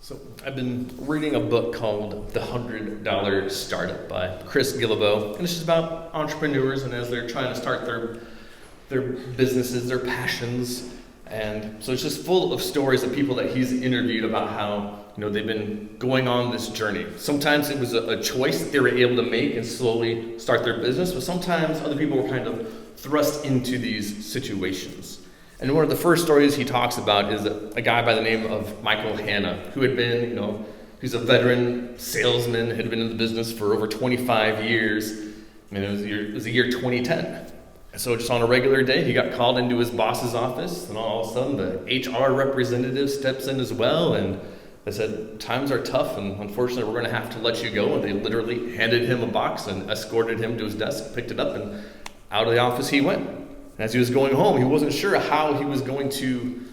So I've been reading a book called The $100 Startup by Chris Guillebeau, and it's just about entrepreneurs and as they're trying to start their businesses, their passions, and so it's just full of stories of people that he's interviewed about how they've been going on this journey. Sometimes it was a choice that they were able to make and slowly start their business, but sometimes other people were kind of thrust into these situations. And one of the first stories he talks about is a guy by the name of Michael Hanna, who had been, he's a veteran salesman, had been in the business for over 25 years. I mean, it was the year 2010. And so just on a regular day, he got called into his boss's office, and all of a sudden the HR representative steps in as well, and they said, times are tough, and unfortunately we're going to have to let you go. And they literally handed him a box and escorted him to his desk, picked it up, and out of the office he went. As he was going home, he wasn't sure how he was going to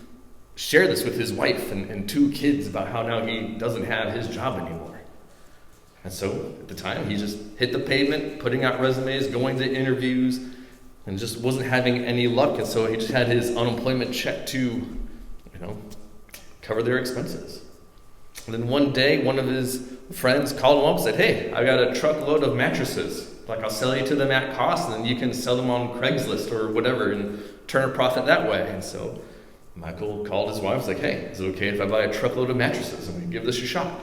share this with his wife and two kids about how now he doesn't have his job anymore. And so at the time, he just hit the pavement, putting out resumes, going to interviews, and just wasn't having any luck. And so he just had his unemployment check to, cover their expenses. And then one day, one of his friends called him up and said, "Hey, I got a truckload of mattresses. I'll sell you to them at cost, and then you can sell them on Craigslist or whatever and turn a profit that way." And so Michael called his wife and was like, "Hey, is it okay if I buy a truckload of mattresses and we give this a shot?"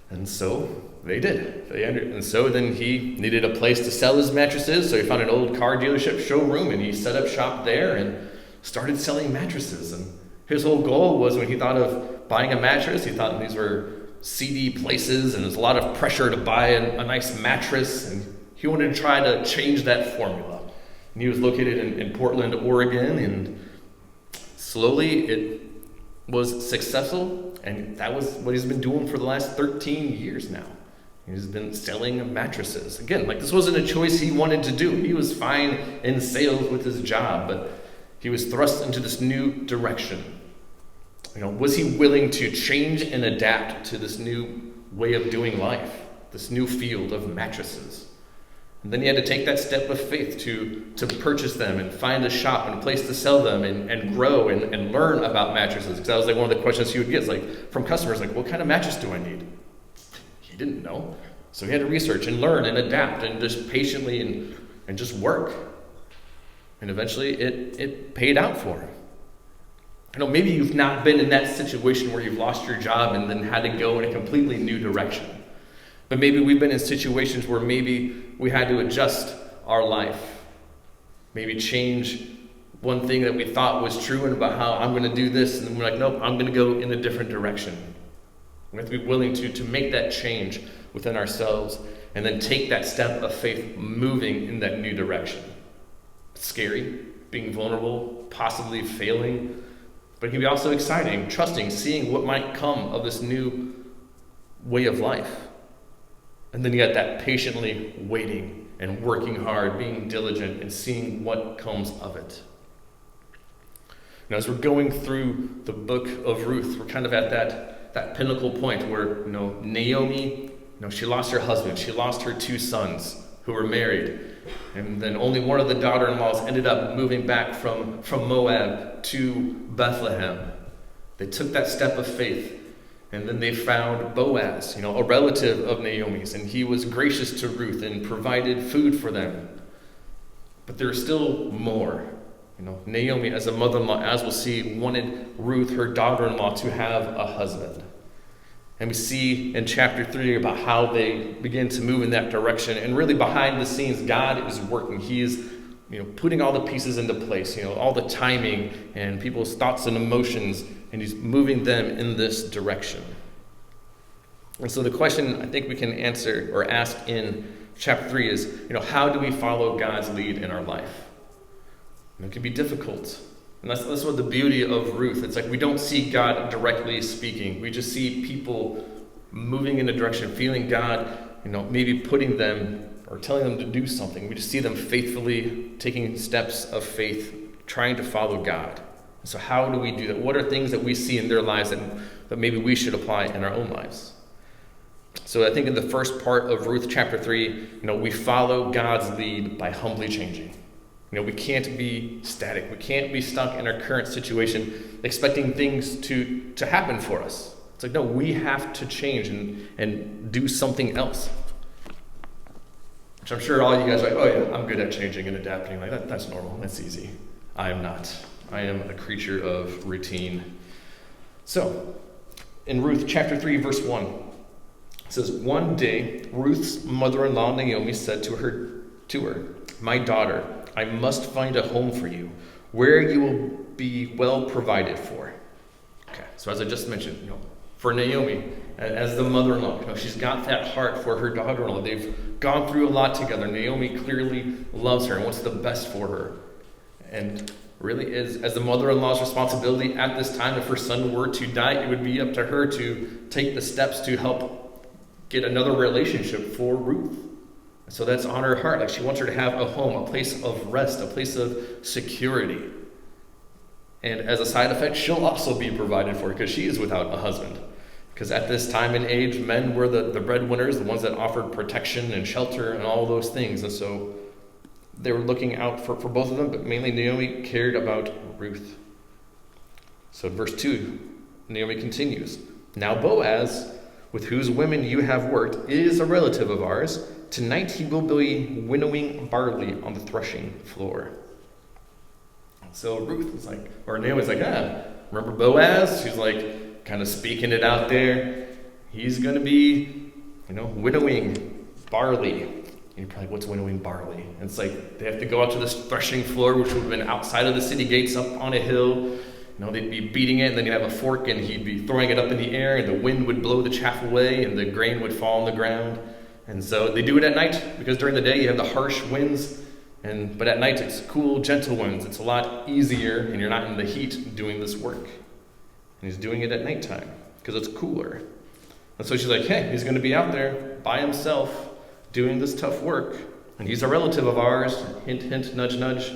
And so they did. And so then he needed a place to sell his mattresses, so he found an old car dealership showroom and he set up shop there and started selling mattresses. And his whole goal was, when he thought of buying a mattress, he thought these were seedy places and there's a lot of pressure to buy a nice mattress, and he wanted to try to change that formula. And he was located in Portland, Oregon, and slowly it was successful, and that was what he's been doing for the last 13 years now. He's been selling mattresses. Again, this wasn't a choice he wanted to do. He was fine in sales with his job, but he was thrust into this new direction. Was he willing to change and adapt to this new way of doing life, this new field of mattresses? And then he had to take that step of faith to purchase them and find a shop and a place to sell them and grow and learn about mattresses. Because that was one of the questions he would get from customers, what kind of mattress do I need? He didn't know. So he had to research and learn and adapt and just patiently and just work. And eventually it paid out for him. Maybe you've not been in that situation where you've lost your job and then had to go in a completely new direction. But maybe we've been in situations where maybe we had to adjust our life. Maybe change one thing that we thought was true and about how I'm going to do this, and then we're like, nope, I'm going to go in a different direction. We have to be willing to make that change within ourselves and then take that step of faith moving in that new direction. It's scary, being vulnerable, possibly failing, but it can be also exciting, trusting, seeing what might come of this new way of life. And then you got that patiently waiting and working hard, being diligent, and seeing what comes of it. As we're going through the book of Ruth, we're kind of at that pinnacle point where Naomi, she lost her husband, she lost her two sons who were married, and then only one of the daughter-in-laws ended up moving back from Moab to Bethlehem. They took that step of faith. And then they found Boaz, a relative of Naomi's, and he was gracious to Ruth and provided food for them. But there was still more. Naomi, as a mother-in-law, as we'll see, wanted Ruth, her daughter-in-law, to have a husband. And we see in chapter 3 about how they begin to move in that direction. And really behind the scenes, God is working. He is putting all the pieces into place, all the timing and people's thoughts and emotions, and he's moving them in this direction. And so the question I think we can answer or ask in chapter 3 is, how do we follow God's lead in our life? It can be difficult. And that's what the beauty of Ruth. It's we don't see God directly speaking. We just see people moving in a direction, feeling God, maybe putting them or telling them to do something. We just see them faithfully taking steps of faith, trying to follow God. So how do we do that? What are things that we see in their lives that maybe we should apply in our own lives? So I think in the first part of Ruth chapter 3, we follow God's lead by humbly changing. We can't be static. We can't be stuck in our current situation expecting things to happen for us. It's like, no, we have to change and do something else. Which I'm sure all you guys are like, oh yeah, I'm good at changing and adapting. Like that's normal, that's easy. I am not. I am a creature of routine. So, in Ruth chapter 3, verse 1, it says, one day, Ruth's mother-in-law Naomi said to her, my daughter, I must find a home for you, where you will be well provided for. Okay, so as I just mentioned, for Naomi, as the mother-in-law, she's got that heart for her daughter-in-law. They've gone through a lot together. Naomi clearly loves her and wants the best for her. And really is, as the mother-in-law's responsibility at this time, if her son were to die, it would be up to her to take the steps to help get another relationship for Ruth. So that's on her heart. Like she wants her to have a home, a place of rest, a place of security. And as a side effect, she'll also be provided for because she is without a husband. Because at this time and age, men were the breadwinners, the ones that offered protection and shelter and all those things. And so they were looking out for both of them, but mainly Naomi cared about Ruth. So in verse 2, Naomi continues, now Boaz, with whose women you have worked, is a relative of ours. Tonight he will be winnowing barley on the threshing floor. So Ruth was like, or Naomi's like, remember Boaz? She's like kind of speaking it out there. He's going to be, winnowing barley. And you're probably, what's winnowing barley? And it's like they have to go out to this threshing floor, which would have been outside of the city gates up on a hill. They'd be beating it, and then you'd have a fork, and he'd be throwing it up in the air, and the wind would blow the chaff away, and the grain would fall on the ground. And so they do it at night, because during the day you have the harsh winds, but at night it's cool, gentle winds. It's a lot easier, and you're not in the heat doing this work. And he's doing it at nighttime, because it's cooler. And so she's like, hey, he's going to be out there by himself doing this tough work. And he's a relative of ours. Hint, hint, nudge, nudge.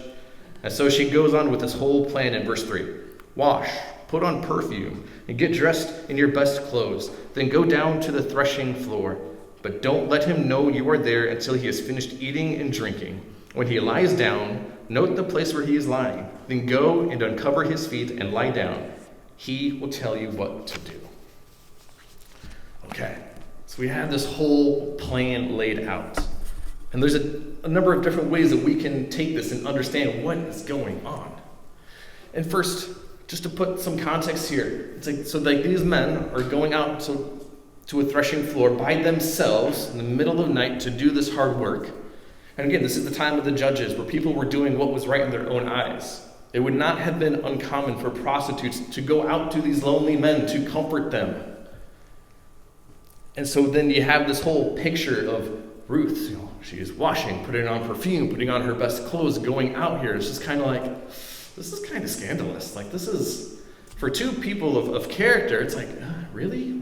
And so she goes on with this whole plan in verse 3. Wash, put on perfume, and get dressed in your best clothes. Then go down to the threshing floor. But don't let him know you are there until he has finished eating and drinking. When he lies down, note the place where he is lying. Then go and uncover his feet and lie down. He will tell you what to do. Okay, so we have this whole plan laid out. And there's a number of different ways that we can take this and understand what is going on. And first, just to put some context here, it's like these men are going out to a threshing floor by themselves in the middle of the night to do this hard work. And again, this is the time of the judges where people were doing what was right in their own eyes. It would not have been uncommon for prostitutes to go out to these lonely men to comfort them. And so then you have this whole picture of Ruth. She is washing, putting on perfume, putting on her best clothes, going out here. It's just kind of like, this is kind of scandalous. Like, this is, for two people of character, it's like, really?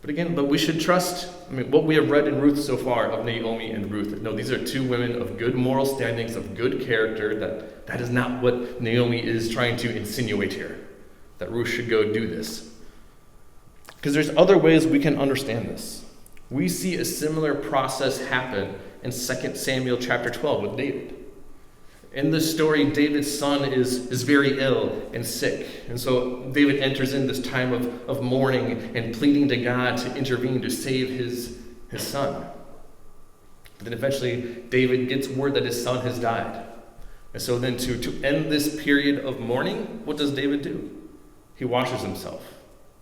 But we should trust, what we have read in Ruth so far of Naomi and Ruth. No, these are two women of good moral standings, of good character. That is not what Naomi is trying to insinuate here, that Ruth should go do this. Because there's other ways we can understand this. We see a similar process happen in 2 Samuel chapter 12 with David. In this story, David's son is very ill and sick. And so David enters in this time of mourning and pleading to God to intervene to save his son. But then eventually David gets word that his son has died. And so then to end this period of mourning, what does David do? He washes himself.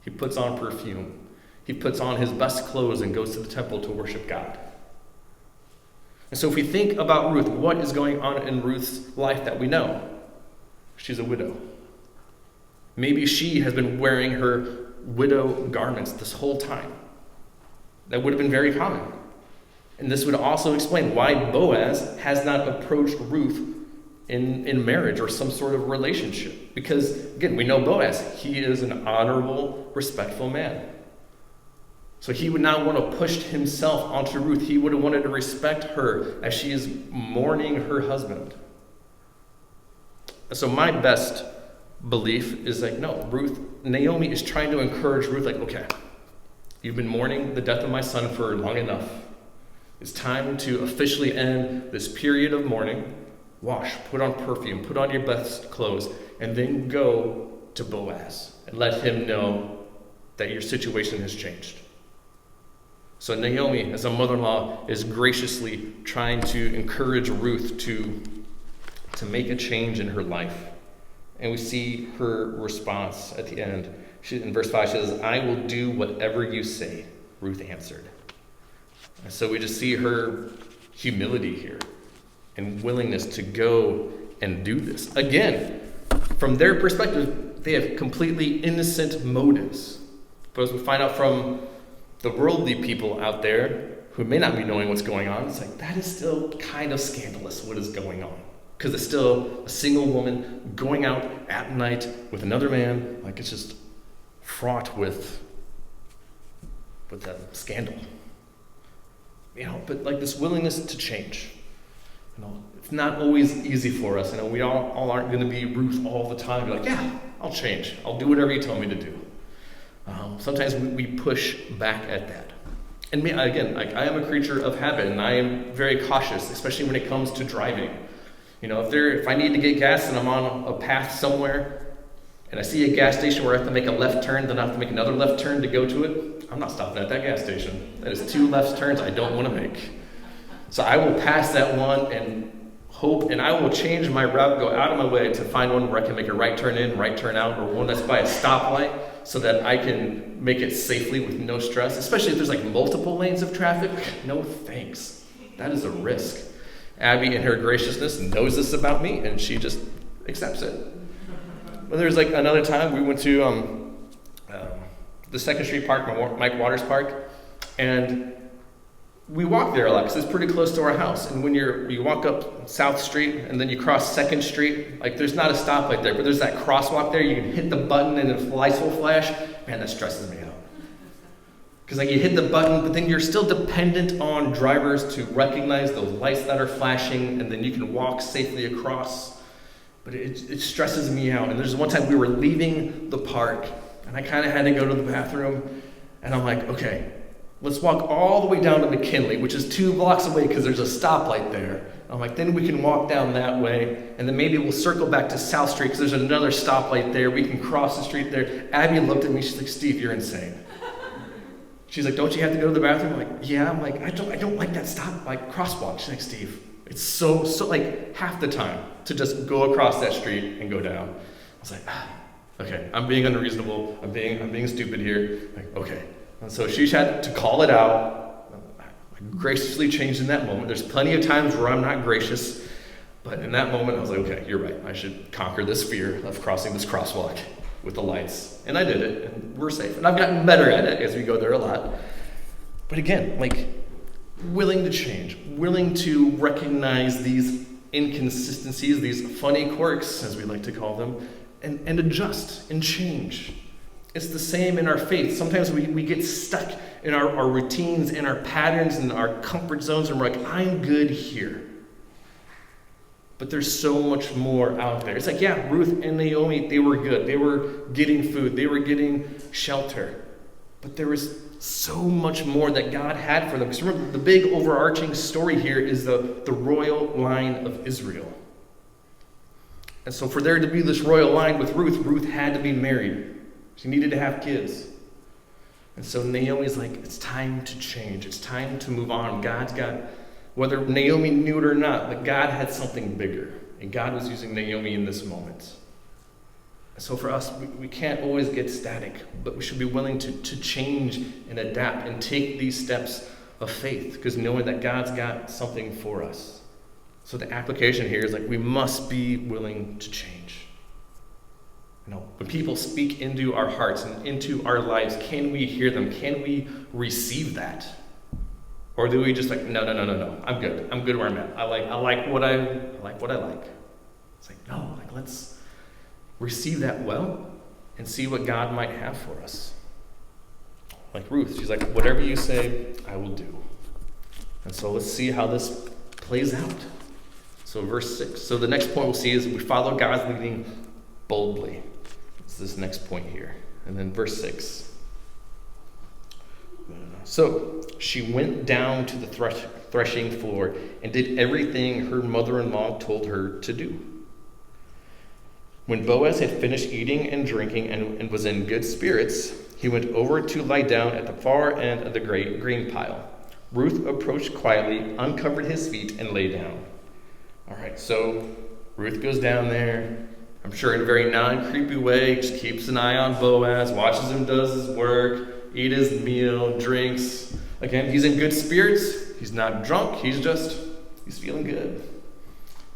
He puts on perfume. He puts on his best clothes and goes to the temple to worship God. And so if we think about Ruth, what is going on in Ruth's life that we know? She's a widow. Maybe she has been wearing her widow garments this whole time. That would have been very common. And this would also explain why Boaz has not approached Ruth in marriage or some sort of relationship. Because, again, we know Boaz. He is an honorable, respectful man. So he would not want to push himself onto Ruth. He would have wanted to respect her as she is mourning her husband. So my best belief is no, Naomi is trying to encourage Ruth, okay, you've been mourning the death of my son for long enough. It's time to officially end this period of mourning. Wash, put on perfume, put on your best clothes, and then go to Boaz and let him know that your situation has changed. So Naomi, as a mother-in-law, is graciously trying to encourage Ruth to make a change in her life. And we see her response at the end. In verse 5, she says, "I will do whatever you say," Ruth answered. And so we just see her humility here and willingness to go and do this. Again, from their perspective, they have completely innocent motives. But as we find out from the worldly people out there who may not be knowing what's going on, it's like, that is still kind of scandalous what is going on. Because it's still a single woman going out at night with another man. Like, it's just fraught with that scandal. But like this willingness to change. It's not always easy for us. We all aren't going to be Ruth all the time. Be like, yeah, I'll change. I'll do whatever you tell me to do. Sometimes we push back at that. And me, again, I am a creature of habit, and I am very cautious, especially when it comes to driving. If I need to get gas and I'm on a path somewhere, and I see a gas station where I have to make a left turn, then I have to make another left turn to go to it, I'm not stopping at that gas station. That is 2 left turns I don't want to make. So I will pass that one and hope, and I will change my route, go out of my way to find one where I can make a right turn in, right turn out, or one that's by a stoplight, so that I can make it safely with no stress, especially if there's like multiple lanes of traffic. No thanks. That is a risk. Abby, in her graciousness, knows this about me, and she just accepts it. But there's like another time we went to the 2nd Street Park, Mike Waters Park, and we walk there a lot because it's pretty close to our house. And when you walk up South Street and then you cross 2nd Street, like there's not a stoplight there, but there's that crosswalk there. You can hit the button and the lights will flash. Man, that stresses me out. Because like you hit the button, but then you're still dependent on drivers to recognize those lights that are flashing, and then you can walk safely across. But it stresses me out. And there's one time we were leaving the park, and I kind of had to go to the bathroom, and I'm like, okay, let's walk all the way down to McKinley, which is 2 blocks away because there's a stoplight there. I'm like, then we can walk down that way, and then maybe we'll circle back to South Street because there's another stoplight there. We can cross the street there. Abby looked at me. She's like, Steve, you're insane. She's like, don't you have to go to the bathroom? I'm like, yeah. I'm like, I don't like that crosswalk. She's like, Steve, it's so like half the time to just go across that street and go down. I was like, okay, I'm being unreasonable. I'm being stupid here. Like, okay. And so she had to call it out. I graciously changed in that moment. There's plenty of times where I'm not gracious, but in that moment I was like, okay, you're right. I should conquer this fear of crossing this crosswalk with the lights. And I did it, and we're safe. And I've gotten better at it as we go there a lot. But again, like, willing to change, willing to recognize these inconsistencies, these funny quirks, as we like to call them, and adjust and change. It's the same in our faith. Sometimes we get stuck in our routines and our patterns and our comfort zones, and we're like, I'm good here. But there's so much more out there. It's like, yeah, Ruth and Naomi, they were good. They were getting food. They were getting shelter. But there was so much more that God had for them. Because remember, the big overarching story here is the royal line of Israel. And so for there to be this royal line with Ruth, Ruth had to be married. She needed to have kids. And so Naomi's like, it's time to change. It's time to move on. God's got, whether Naomi knew it or not, but God had something bigger. And God was using Naomi in this moment. So for us, we can't always get static, but we should be willing to change and adapt and take these steps of faith, because knowing that God's got something for us. So the application here is like, we must be willing to change. When people speak into our hearts and into our lives, can we hear them? Can we receive that? Or do we just like, no, I'm good. I'm good where I'm at. I like what I like. It's like, no, let's receive that well and see what God might have for us. Like Ruth, she's like, whatever you say, I will do. And so let's see how this plays out. So verse 6. So the next point we'll see is we follow God's leading boldly. It's this next point here. And then verse 6. So she went down to the threshing floor and did everything her mother-in-law told her to do. When Boaz had finished eating and drinking and was in good spirits, he went over to lie down at the far end of the great grain pile. Ruth approached quietly, uncovered his feet, and lay down. All right, so Ruth goes down there. I'm sure in a very non-creepy way, just keeps an eye on Boaz, watches him does his work, eat his meal, drinks. Again, he's in good spirits. He's not drunk. He's feeling good.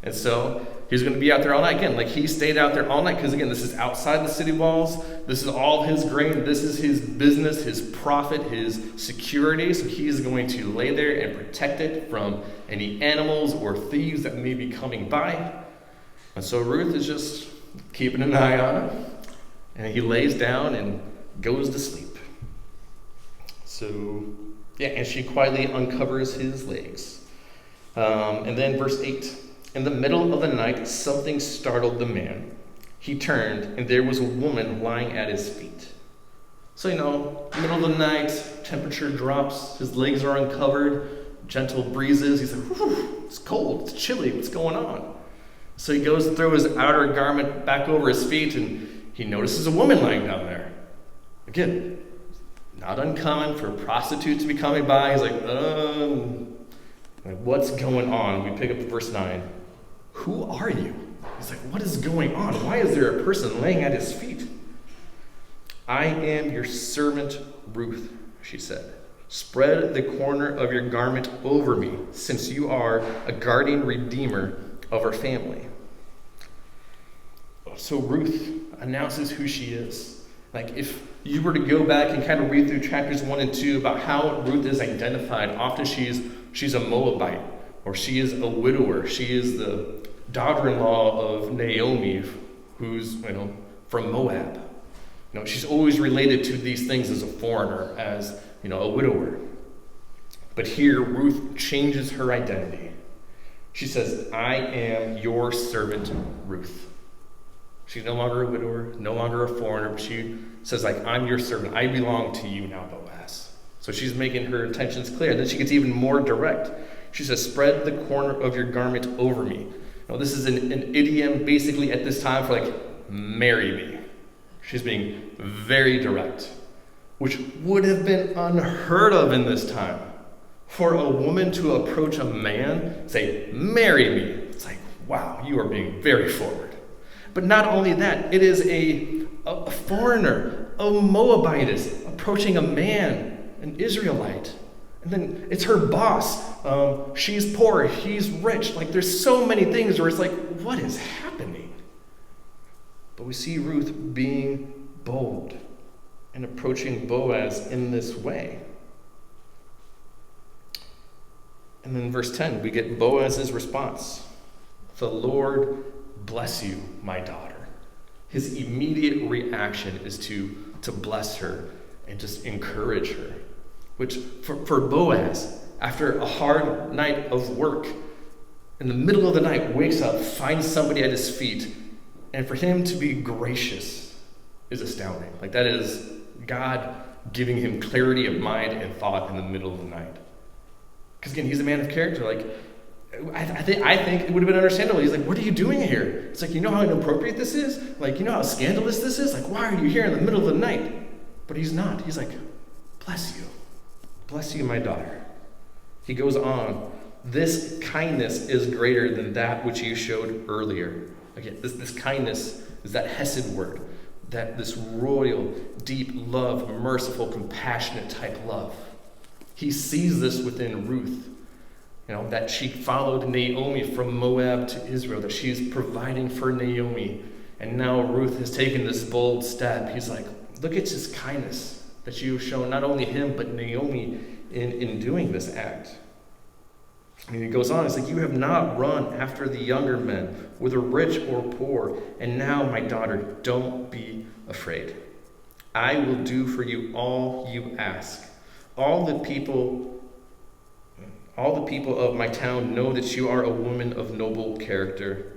And so he's going to be out there all night. Again, like he stayed out there all night because, again, this is outside the city walls. This is all his grain. This is his business, his profit, his security. So he is going to lay there and protect it from any animals or thieves that may be coming by. And so Ruth is just keeping an eye on him. And he lays down and goes to sleep. So, yeah, and she quietly uncovers his legs. And then verse 8. In the middle of the night, something startled the man. He turned, and there was a woman lying at his feet. So, middle of the night, temperature drops, his legs are uncovered, gentle breezes. He's like, whew, it's cold, it's chilly, what's going on? So he goes to throw his outer garment back over his feet, and he notices a woman lying down there. Again, not uncommon for a prostitute to be coming by. He's like, what's going on? We pick up verse 9. Who are you? He's like, what is going on? Why is there a person laying at his feet? I am your servant Ruth, she said. Spread the corner of your garment over me, since you are a guardian redeemer of our family. So Ruth announces who she is. Like if you were to go back and kind of read through chapters 1 and 2 about how Ruth is identified, often she's a Moabite, or she is a widower. She is the daughter-in-law of Naomi, who's from Moab. She's always related to these things as a foreigner, as a widower. But here Ruth changes her identity. She says, I am your servant Ruth. She's no longer a widower, no longer a foreigner, but she says, I'm your servant. I belong to you now, Boaz. So she's making her intentions clear. Then she gets even more direct. She says, spread the corner of your garment over me. Now, this is an idiom basically at this time for marry me. She's being very direct, which would have been unheard of in this time. For a woman to approach a man, say, marry me. It's like, wow, you are being very forward. But not only that, it is a foreigner, a Moabitess, approaching a man, an Israelite. And then it's her boss. She's poor, he's rich. There's so many things where it's like, what is happening? But we see Ruth being bold and approaching Boaz in this way. And then verse 10, we get Boaz's response. The Lord bless you, my daughter. His immediate reaction is to bless her and just encourage her. Which, for Boaz, after a hard night of work, in the middle of the night, wakes up, finds somebody at his feet, and for him to be gracious is astounding. That is God giving him clarity of mind and thought in the middle of the night. Because again, he's a man of character. I think it would have been understandable. He's like, what are you doing here? It's you know how inappropriate this is? You know how scandalous this is? Why are you here in the middle of the night? But he's not. He's like, bless you. Bless you, my daughter. He goes on, this kindness is greater than that which you showed earlier. Again, this kindness is that hesed word, that this royal, deep love, merciful, compassionate type love. He sees this within Ruth, that she followed Naomi from Moab to Israel, that she's providing for Naomi. And now Ruth has taken this bold step. He's like, look at his kindness that you've shown not only him, but Naomi in doing this act. And he goes on, it's you have not run after the younger men, whether rich or poor. And now, my daughter, don't be afraid. I will do for you all you ask. All the people of my town know that you are a woman of noble character.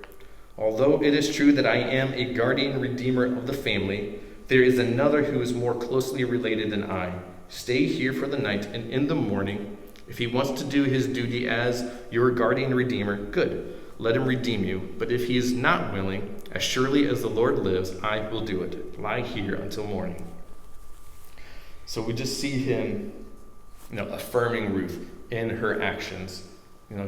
Although it is true that I am a guardian redeemer of the family, there is another who is more closely related than I. Stay here for the night, and in the morning, if he wants to do his duty as your guardian redeemer, good. Let him redeem you. But if he is not willing, as surely as the Lord lives, I will do it. Lie here until morning. So we just see him, affirming Ruth in her actions.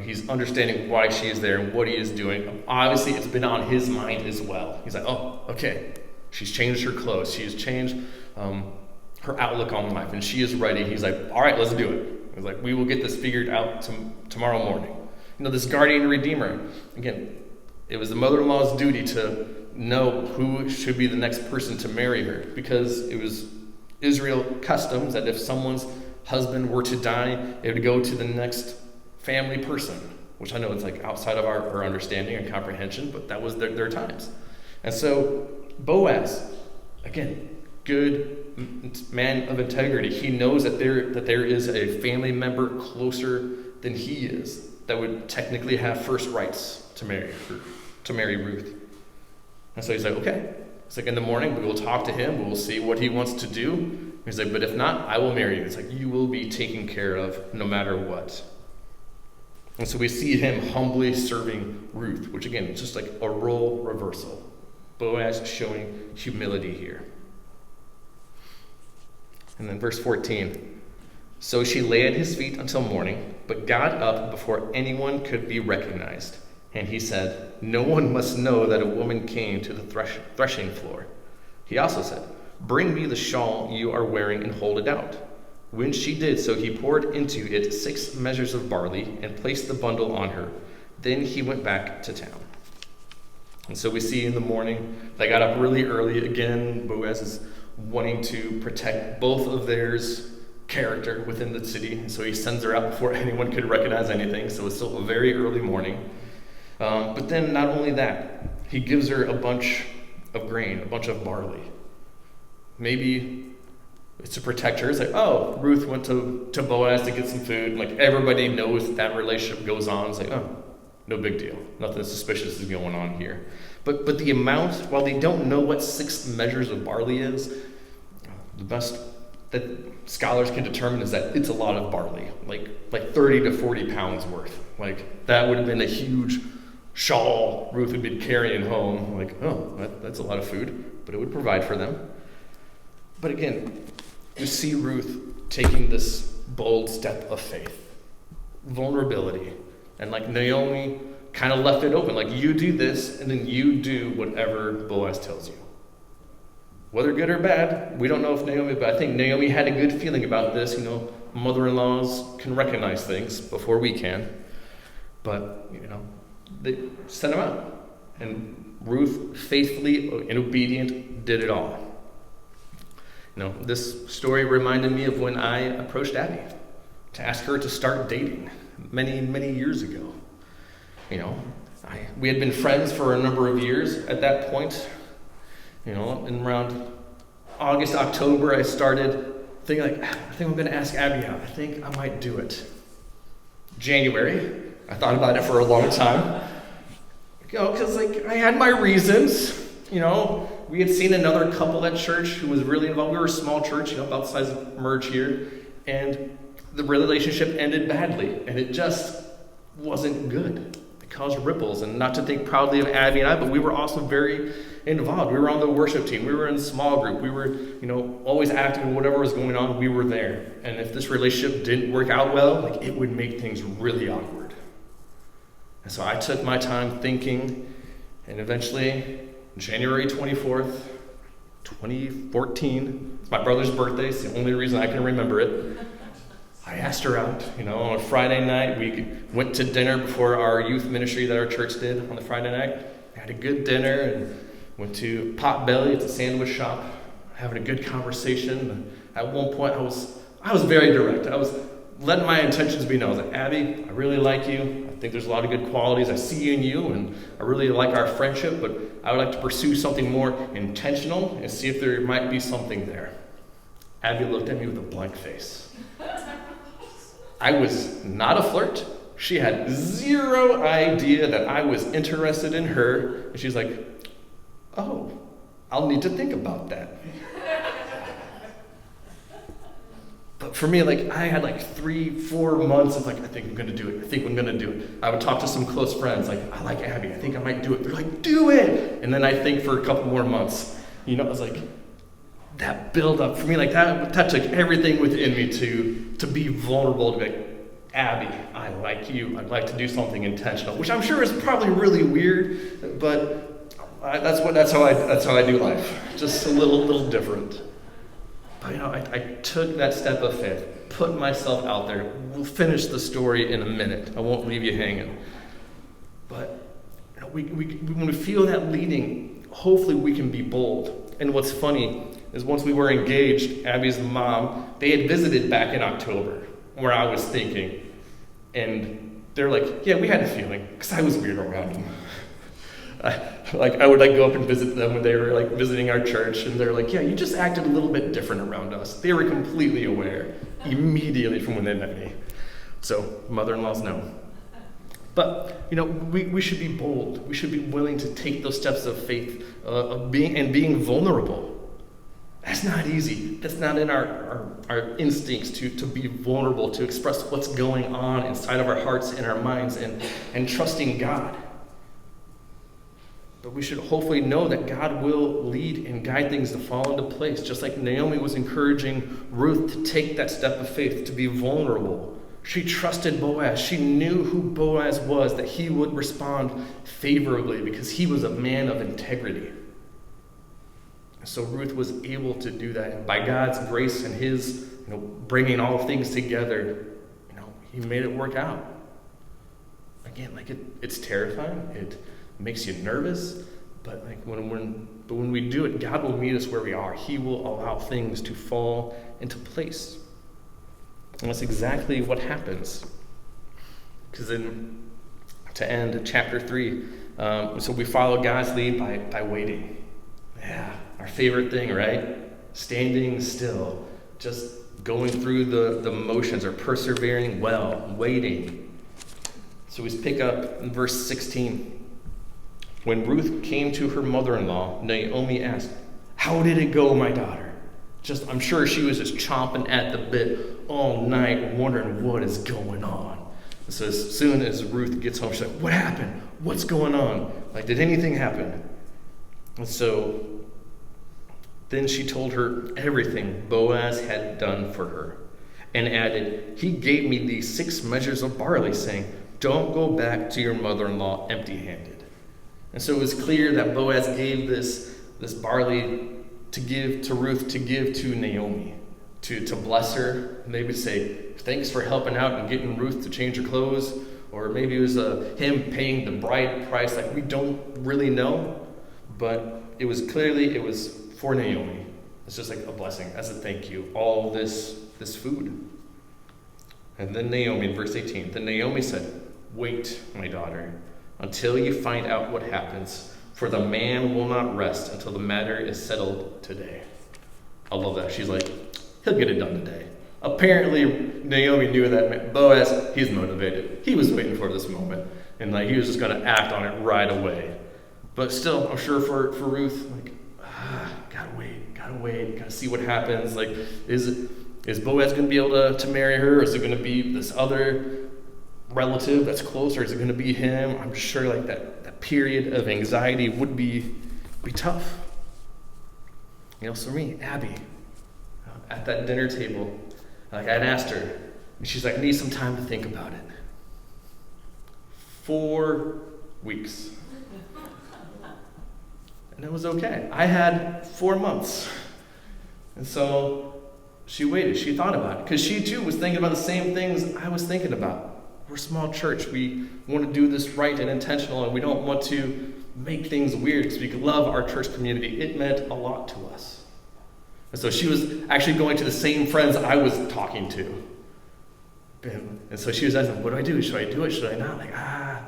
He's understanding why she is there and what he is doing. Obviously, it's been on his mind as well. He's like, oh, okay. She's changed her clothes. She has changed her outlook on life, and she is ready. He's like, all right, let's do it. He's like, we will get this figured out tomorrow morning. This guardian redeemer, again, it was the mother-in-law's duty to know who should be the next person to marry her, because it was Israel customs that if someone's husband were to die, it would go to the next family person, which I know is like outside of our understanding and comprehension, but that was their times. And so Boaz, again, good man of integrity. He knows that there is a family member closer than he is that would technically have first rights to marry Ruth. And so he's like, okay. It's like, in the morning, we will talk to him. We will see what he wants to do. He's like, but if not, I will marry you. It's like, you will be taken care of no matter what. And so we see him humbly serving Ruth, which again, is just like a role reversal. Boaz showing humility here. And then verse 14. So she lay at his feet until morning, but got up before anyone could be recognized. And he said, no one must know that a woman came to the threshing floor. He also said, bring me the shawl you are wearing and hold it out. When she did so, he poured into it 6 measures of barley and placed the bundle on her. Then he went back to town. And so we see in the morning, they got up really early. Again, Boaz is wanting to protect both of theirs character within the city. And so he sends her out before anyone could recognize anything. So it's still a very early morning. But then not only that, he gives her a bunch of grain, a bunch of barley. Maybe it's to protect her. It's like, oh, Ruth went to Boaz to get some food. Like, everybody knows that relationship goes on. It's like, oh, no big deal. Nothing suspicious is going on here. But the amount, while they don't know what 6 measures of barley is, the best that scholars can determine is that it's a lot of barley, like 30 to 40 pounds worth. Like, that would have been a huge shawl Ruth had been carrying home. Like, oh, that's a lot of food, but it would provide for them. But again, you see Ruth taking this bold step of faith, vulnerability, and like Naomi kind of left it open. Like, you do this, and then you do whatever Boaz tells you. Whether good or bad, we don't know if Naomi, but I think Naomi had a good feeling about this. Mother-in-laws can recognize things before we can. But, they sent him out. And Ruth, faithfully and obedient, did it all. This story reminded me of when I approached Abby to ask her to start dating many, many years ago. We had been friends for a number of years at that point. In around August, October, I started thinking, I think I'm going to ask Abby out. I think I might do it. January, I thought about it for a long time. Because I had my reasons. We had seen another couple at church who was really involved. We were a small church, about the size of Merge here. And the relationship ended badly. And it just wasn't good. It caused ripples. And not to think proudly of Abby and I, but we were also very involved. We were on the worship team. We were in a small group. We were, always active in whatever was going on. We were there. And if this relationship didn't work out well, it would make things really awkward. And so I took my time thinking, and eventually, January 24th, 2014, it's my brother's birthday. It's the only reason I can remember it. I asked her out, on a Friday night. We went to dinner before our youth ministry that our church did on the Friday night. We had a good dinner and went to Potbelly. It's a sandwich shop, having a good conversation. And at one point, I was very direct. I was letting my intentions be known. I was like, Abby, I really like you. I think there's a lot of good qualities I see in you, and I really like our friendship, but I would like to pursue something more intentional and see if there might be something there. Abby looked at me with a blank face. I was not a flirt. She had zero idea that I was interested in her. And she's like, oh, I'll need to think about that. But for me, I had 3-4 months of I think I'm going to do it. I think I'm going to do it. I would talk to some close friends, I like Abby. I think I might do it. They're like, do it. And then I think for a couple more months, I was like, that build up for me, like that took everything within me to be vulnerable, to be like, Abby, I like you. I'd like to do something intentional, which I'm sure is probably really weird, but that's how I do life. Just a little different. But I took that step of faith, put myself out there. We'll finish the story in a minute. I won't leave you hanging. But when we feel that leading, hopefully we can be bold. And what's funny is once we were engaged, Abby's mom, they had visited back in October, where I was thinking. And they're like, yeah, we had a feeling, because I was weird around them. I would go up and visit them when they were visiting our church, and they're like, yeah, you just acted a little bit different around us. They were completely aware immediately from when they met me. So mother-in-laws know. But we should be bold. We should be willing to take those steps of faith, of being vulnerable. That's not easy. That's not in our instincts to be vulnerable, to express what's going on inside of our hearts and our minds, and trusting God. But we should hopefully know that God will lead and guide things to fall into place, just like Naomi was encouraging Ruth to take that step of faith, to be vulnerable. She trusted Boaz. She knew who Boaz was, that he would respond favorably because he was a man of integrity. So Ruth was able to do that. And by God's grace and his bringing all things together, he made it work out. Again, it's terrifying. It makes you nervous. But when we do it, God will meet us where we are. He will allow things to fall into place. And that's exactly what happens. Because to end chapter 3, so we follow God's lead by waiting. Yeah, our favorite thing, right? Standing still, just going through the motions, or persevering well, waiting. So we pick up in verse 16. When Ruth came to her mother-in-law, Naomi asked, "How did it go, my daughter?" I'm sure she was just chomping at the bit all night, wondering what is going on. So as soon as Ruth gets home, she's like, "What happened? What's going on? Did anything happen?" And so then she told her everything Boaz had done for her, and added, "He gave me these 6 measures of barley, saying, 'Don't go back to your mother-in-law empty-handed.'" And so it was clear that Boaz gave this barley to give to Ruth, to give to Naomi, to bless her, maybe say, thanks for helping out and getting Ruth to change her clothes, or maybe it was him paying the bride price. We don't really know, but it was for Naomi. It's just a blessing, as a thank you, all this food. And then Naomi, in verse 18, then Naomi said, "Wait, my daughter, until you find out what happens, for the man will not rest until the matter is settled today." I love that. She's like, he'll get it done today. Apparently, Naomi knew that Boaz, he's motivated. He was waiting for this moment. And he was just going to act on it right away. But still, I'm sure for Ruth, gotta wait, gotta see what happens. Is Boaz going to be able to marry her? Or is it going to be this other relative that's closer? Is it going to be him? I'm sure that period of anxiety would be tough. So for me, Abby, at that dinner table, I'd asked her, and she's like, "I need some time to think about it." 4 weeks. And it was okay. I had 4 months. And so she waited. She thought about it. Because she too was thinking about the same things I was thinking about. We're a small church. We want to do this right and intentional, and we don't want to make things weird because we love our church community. It meant a lot to us. And so she was actually going to the same friends I was talking to. And so she was asking, what do I do? Should I do it? Should I not?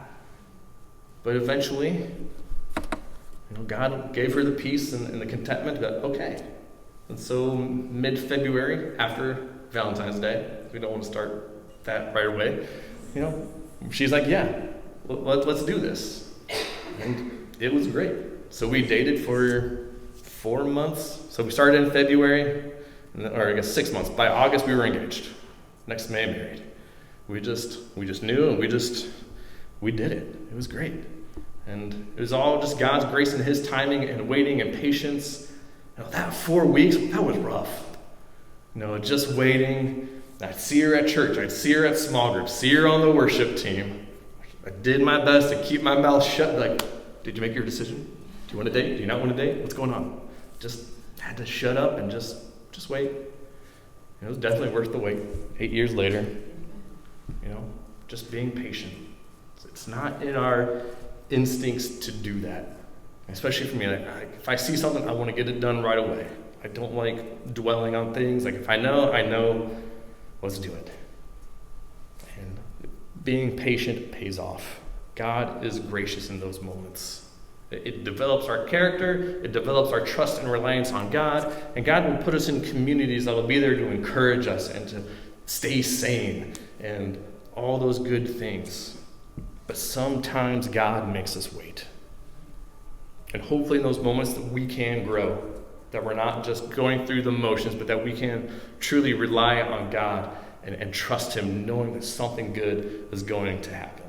But eventually, God gave her the peace and the contentment that, okay. And so mid-February, after Valentine's Day, we don't want to start that right away, she's like, yeah, let's do this. And it was great. So we dated for 4 months. So we started in February, or I guess 6 months. By August, we were engaged. Next May, married. We just knew, and we did it. It was great. And it was all just God's grace and his timing and waiting and patience. That 4 weeks, that was rough. Just waiting. I'd see her at church. I'd see her at small groups. See her on the worship team. I did my best to keep my mouth shut. Like, did you make your decision? Do you want a date? Do you not want a date? What's going on? Just had to shut up and just wait. It was definitely worth the wait. 8 years later, just being patient. It's not in our instincts to do that. Especially for me, if I see something, I want to get it done right away. I don't like dwelling on things. Like, if I know, let's do it. And being patient pays off. God is gracious in those moments. It develops our character. It develops our trust and reliance on God. And God will put us in communities that will be there to encourage us and to stay sane and all those good things. But sometimes God makes us wait. And hopefully in those moments that we can grow, that we're not just going through the motions, but that we can truly rely on God and trust him, knowing that something good is going to happen.